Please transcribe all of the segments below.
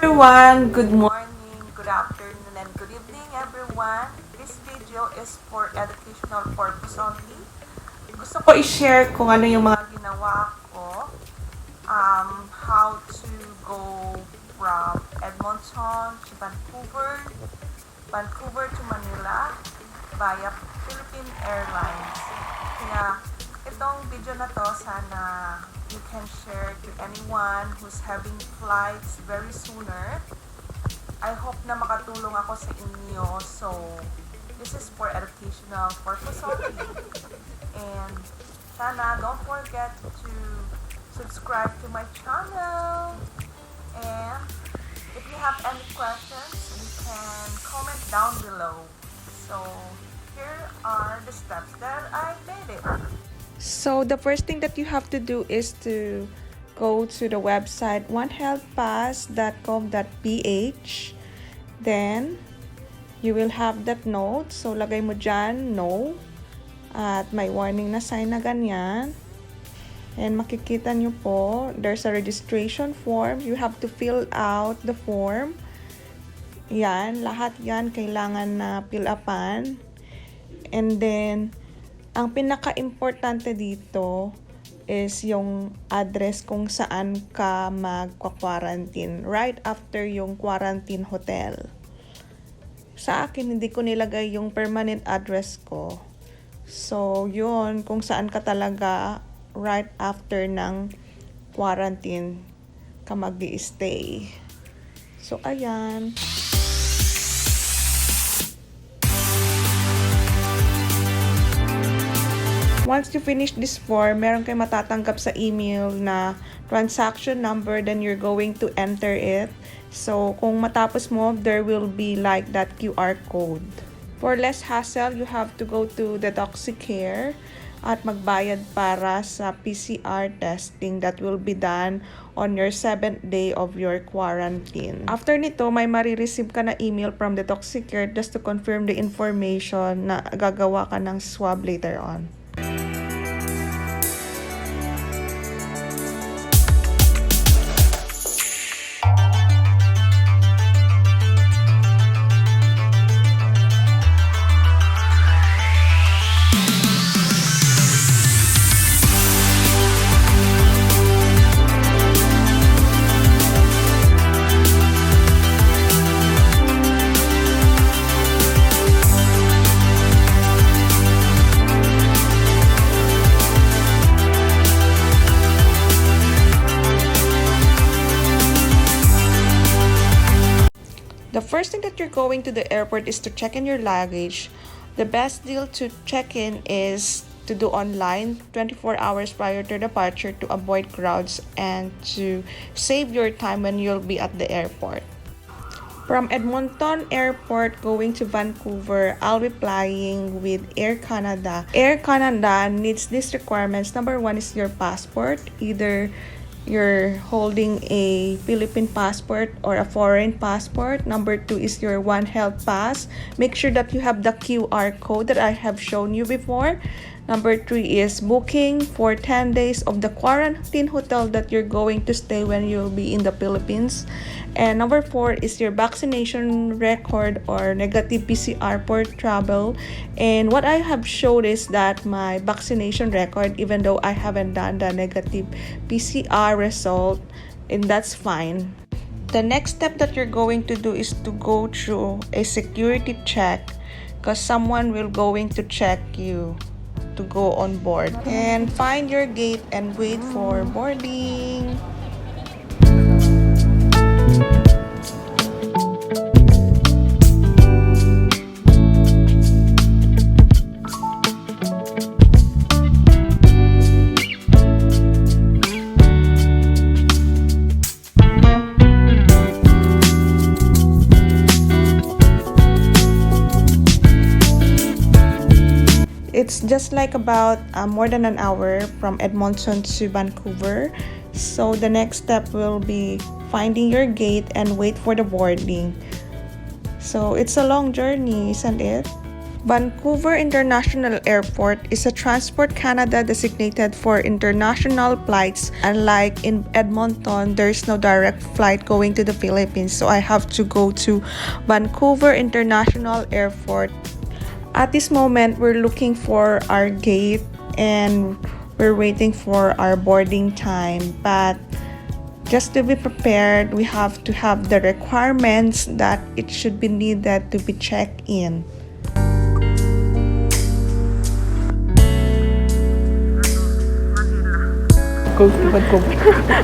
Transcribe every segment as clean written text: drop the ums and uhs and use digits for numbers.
Everyone, good morning, good afternoon, and good evening everyone. This video is for educational purpose only. Gusto ko i-share kung ano yung mga ginawa ko, how to go from Edmonton to Vancouver to Manila via Philippine Airlines. Kaya itong video na to, sana you can share to anyone who's having flights very sooner. I hope na makatulong ako sa inyo. So, this is for educational purpose only. And sana don't forget to subscribe to my channel. And if you have any questions, you can comment down below. So, here are the steps that I did it. So the first thing that you have to do is to go to the website onehealthpass.com.ph. Then you will have that note. So lagay mo dyan, no. At may warning na sign na ganyan. And makikita nyo po, there's a registration form. You have to fill out the form. Yan, lahat yan kailangan na fill upan. And then ang pinaka-importante dito is yung address kung saan ka magka-quarantine right after yung quarantine hotel. Sa akin, hindi ko nilagay yung permanent address ko. So, yun, kung saan ka talaga right after ng quarantine ka mag-i-stay. So, ayan. Once you finish this form, meron kayo matatanggap sa email na transaction number, then you're going to enter it. So, kung matapos mo, there will be like that QR code. For less hassle, you have to go to the DoxyCare at magbayad para sa PCR testing that will be done on your 7th day of your quarantine. After nito, may marireceive ka na email from the DoxyCare just to confirm the information na gagawa ka ng swab later on. The first thing that you're going to the airport is to check in your luggage. The best deal to check in is to do online 24 hours prior to departure to avoid crowds and to save your time when you'll be at the airport. From Edmonton Airport going to Vancouver, I'll be flying with Air Canada. Air Canada needs these requirements. Number one is your passport. Either you're holding a Philippine passport or a foreign passport. Number two is your One Health Pass. Make sure that you have the QR code that I have shown you before. Number three is booking for 10 days of the quarantine hotel that you're going to stay when you'll be in the Philippines. And number four is your vaccination record or negative PCR for travel. And what I have showed is that my vaccination record, even though I haven't done the negative PCR result, and that's fine. The next step that you're going to do is to go through a security check because someone will going to check you to go on board. And find your gate and wait for boarding. It's just like about more than an hour from Edmonton to Vancouver. So the next step will be finding your gate and wait for the boarding. So it's a long journey, isn't it? Vancouver International Airport is a Transport Canada designated for international flights. Unlike in Edmonton, there's no direct flight going to the Philippines, so I have to go to Vancouver International Airport. At this moment, we're looking for our gate and we're waiting for our boarding time. But just to be prepared, we have to have the requirements that it should be needed to be checked in. Go to Vancouver.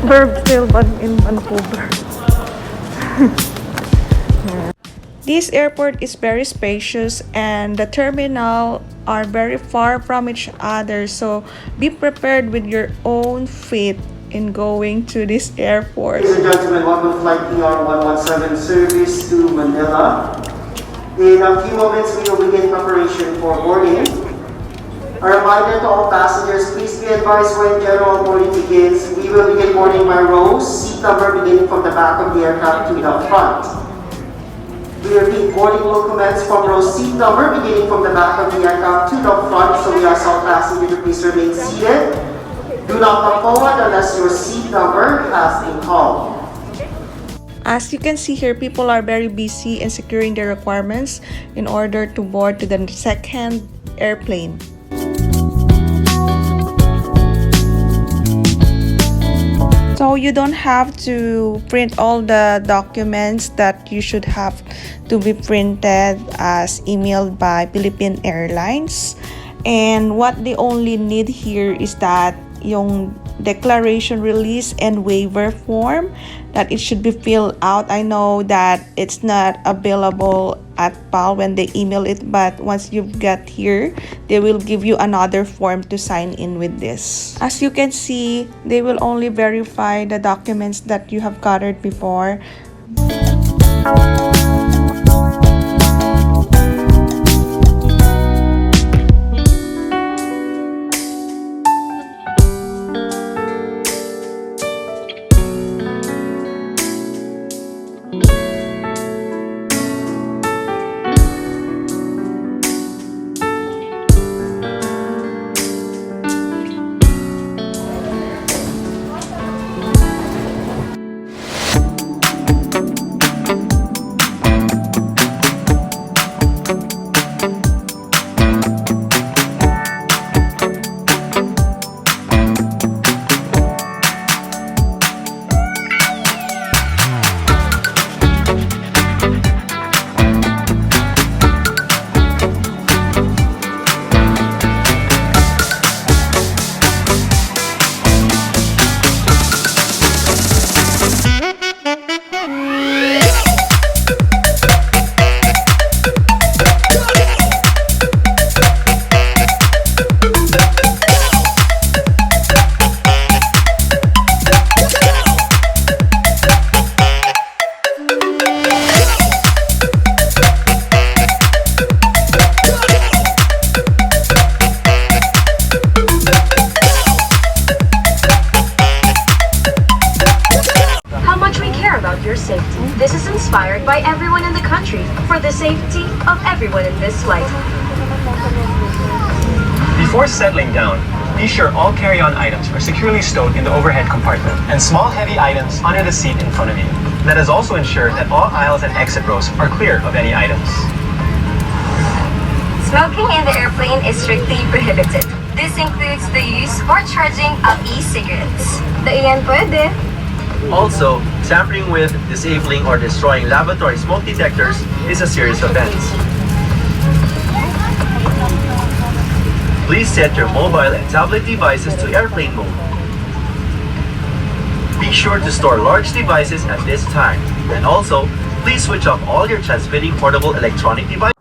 Verb still but in Vancouver. This airport is very spacious and the terminal are very far from each other, so be prepared with your own feet in going to this airport. Ladies and gentlemen, welcome flight PR117 service to Manila. In a few moments, we will begin preparation for boarding. A reminder to all passengers, please be advised when general boarding begins. We will begin boarding by rows, seat number beginning from the back of the aircraft to the front. We repeat, boarding will commence from row seat number beginning from the back of the aircraft to the front, so we ask all passengers to please remain seated. Do not come forward unless your seat number has been called. As you can see here, people are very busy in securing their requirements in order to board to the second airplane. So you don't have to print all the documents that you should have to be printed as emailed by Philippine Airlines. And what they only need here is that yung declaration release and waiver form that it should be filled out. I know that it's not available at PAL when they email it, but once you get here, they will give you another form to sign in with this. As you can see, they will only verify the documents that you have gathered before. This is inspired by everyone in the country for the safety of everyone in this flight. Before settling down, be sure all carry-on items are securely stowed in the overhead compartment and small heavy items under the seat in front of you. Let us also ensure that all aisles and exit rows are clear of any items. Smoking in the airplane is strictly prohibited. This includes the use or charging of e-cigarettes. Iyan pwede. Also, tampering with, disabling, or destroying laboratory smoke detectors is a serious offense. Please set your mobile and tablet devices to airplane mode. Be sure to store large devices at this time. And also, please switch off all your transmitting portable electronic devices.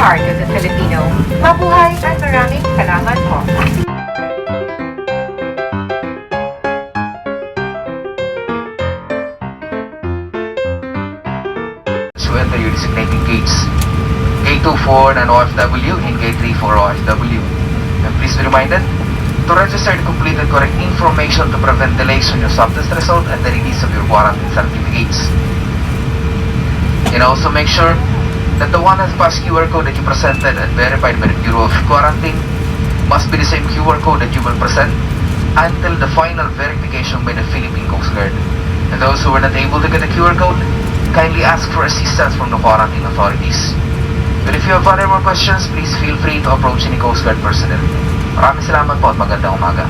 heart of the Filipino. Mabuhay at maraming salamat po. To enter your designated gates. Gate 2 for non-OFW and Gate 3 for OFW. And please be reminded to register the complete and correct information to prevent delays on your subtest result and the release of your quarantine certificates. And also make sure that the one has passed QR code that you presented and verified by the Bureau of Quarantine must be the same QR code that you will present until the final verification by the Philippine Coast Guard. And those who were not able to get the QR code, kindly ask for assistance from the quarantine authorities. But if you have other more questions, please feel free to approach any Coast Guard personnel. Maraming salamat po at magandang umaga.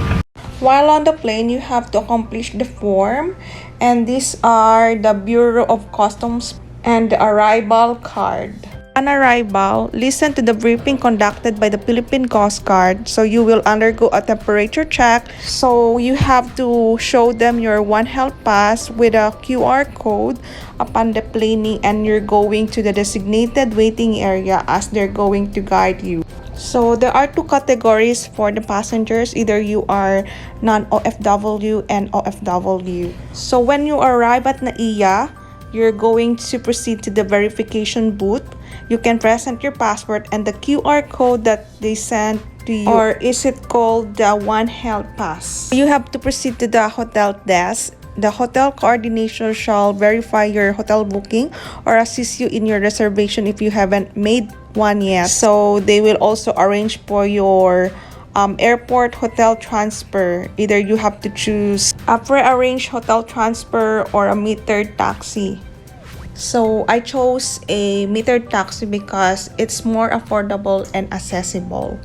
While on the plane, you have to accomplish the form, and these are the Bureau of Customs and the arrival card. On arrival, listen to the briefing conducted by the Philippine Coast Guard. So you will undergo a temperature check. So you have to show them your One Health Pass with a QR code upon deplaning, and you're going to the designated waiting area as they're going to guide you. So there are two categories for the passengers. Either you are non-OFW and OFW. So when you arrive at NAIA, you're going to proceed to the verification booth. You can present your passport and the QR code that they sent to you, or is it called the One Health Pass. You have to proceed to the hotel desk. The hotel coordinator shall verify your hotel booking or assist you in your reservation if you haven't made one yet. So they will also arrange for your airport hotel transfer. Either you have to choose a pre-arranged hotel transfer or a metered taxi. So I chose a metered taxi because it's more affordable and accessible.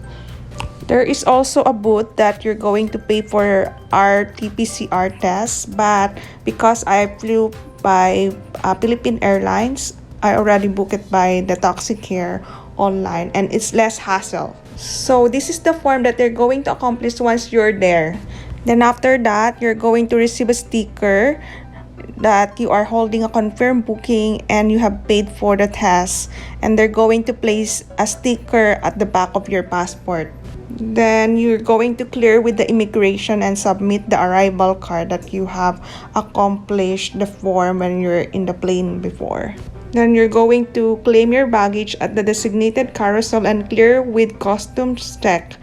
There is also a booth that you're going to pay for RT-PCR test, but because I flew by Philippine Airlines, I already booked it by the taxi care online, and it's less hassle. So this is the form that they're going to accomplish once you're there. Then after that, you're going to receive a sticker that you are holding a confirmed booking and you have paid for the test, and they're going to place a sticker at the back of your passport. Then you're going to clear with the immigration and submit the arrival card that you have accomplished the form when you're in the plane before. Then you're going to claim your baggage at the designated carousel and clear with customs check.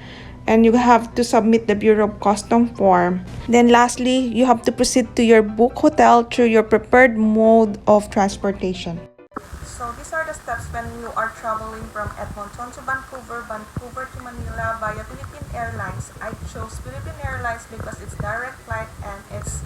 And you have to submit the Bureau of Customs form. Then lastly, you have to proceed to your book hotel through your preferred mode of transportation. So these are the steps when you are traveling from Edmonton to Vancouver, Vancouver to Manila via Philippine Airlines. I chose Philippine Airlines because it's direct flight and it's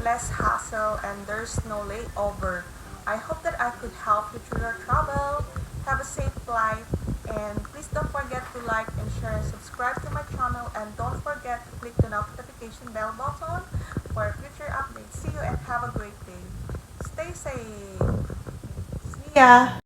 less hassle and there's no layover. I hope that I could help you through your travel. Have a safe flight, and please don't forget to like and share and subscribe to my channel, and don't forget to click the notification bell button for future updates. See you and have a great day. Stay safe. See ya!